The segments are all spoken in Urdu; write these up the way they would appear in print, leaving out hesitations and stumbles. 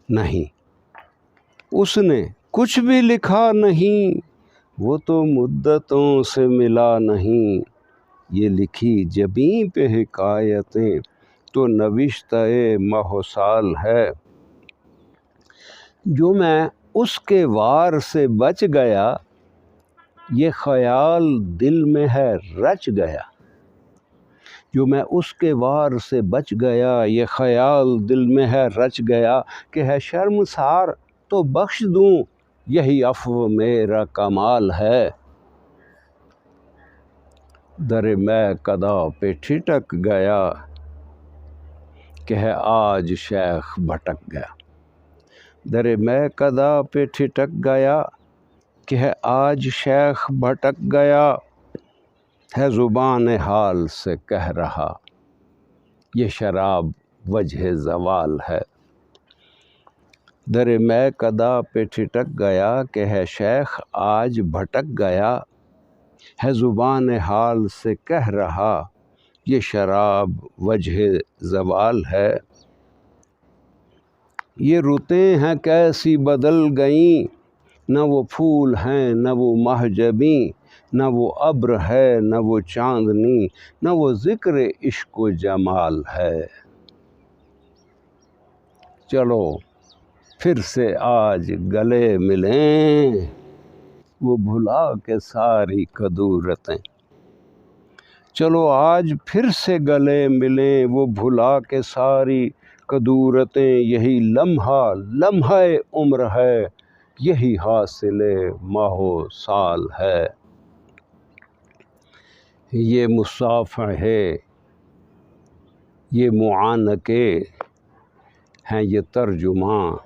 نہیں، اس نے کچھ بھی لکھا نہیں، وہ تو مدتوں سے ملا نہیں، یہ لکھی جبیں پہ حکایتیں تو نوشتہ ماہ و سال ہے۔ جو میں اس کے وار سے بچ گیا، یہ خیال دل میں ہے رچ گیا۔ جو میں اس کے وار سے بچ گیا، یہ خیال دل میں ہے رچ گیا، کہ ہے شرمسار تو بخش دوں، یہی عفو میرا کمال ہے۔ در میں قدا پہ ٹھٹک گیا، کہ ہے آج شیخ بھٹک گیا۔ در میں قدا پہ ٹھٹک گیا، کہ ہے آج شیخ بھٹک گیا، ہے زبان حال سے کہہ رہا، یہ شراب وجہ زوال ہے۔ در میں قدا پہ ٹھٹک گیا، کہ ہے شیخ آج بھٹک گیا، ہے زبان حال سے کہہ رہا، یہ شراب وجہ زوال ہے۔ یہ رتیں ہیں کیسی بدل گئیں، نہ وہ پھول ہیں نہ وہ مہ جبیں، نہ وہ ابر ہے نہ وہ چاندنی، نہ وہ ذکر عشق و جمال ہے۔ چلو پھر سے آج گلے ملیں، وہ بھلا کے ساری کدورتیں۔ چلو آج پھر سے گلے ملیں، وہ بھلا کے ساری کدورتیں، یہی لمحہ لمحہ عمر ہے، یہی حاصل ماہ و سال ہے۔ یہ مصافحے، یہ معانقے ہیں، یہ ترجماں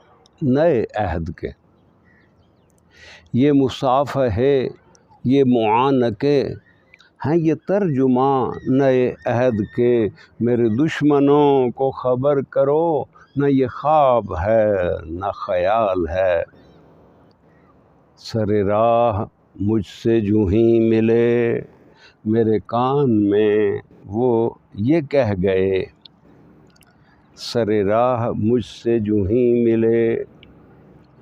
نئے عہد کے۔ یہ مصافحے، یہ معانقے ہیں، یہ ترجماں نئے عہد کے۔ میرے دشمنوں کو خبر کرو، نہ یہ خواب ہے نہ خیال ہے۔ سر راہ مجھ سے جوں ہی ملے، میرے کان میں وہ یہ کہہ گئے۔ سر راہ مجھ سے جوں ہی ملے،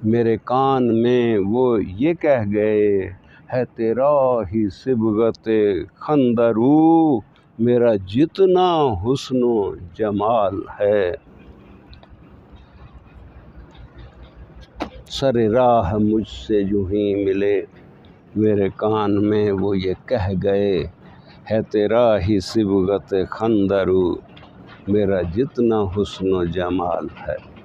میرے کان میں وہ یہ کہہ گئے، ہے تیرا ہی صبغت خندا رو، میرا جتنا حسن و جمال ہے۔ سر راہ مجھ سے جوں ہی ملے، میرے کان میں وہ یہ کہہ گئے، ہے تیرا ہی صبغت خندا رو، میرا جتنا حسن و جمال ہے۔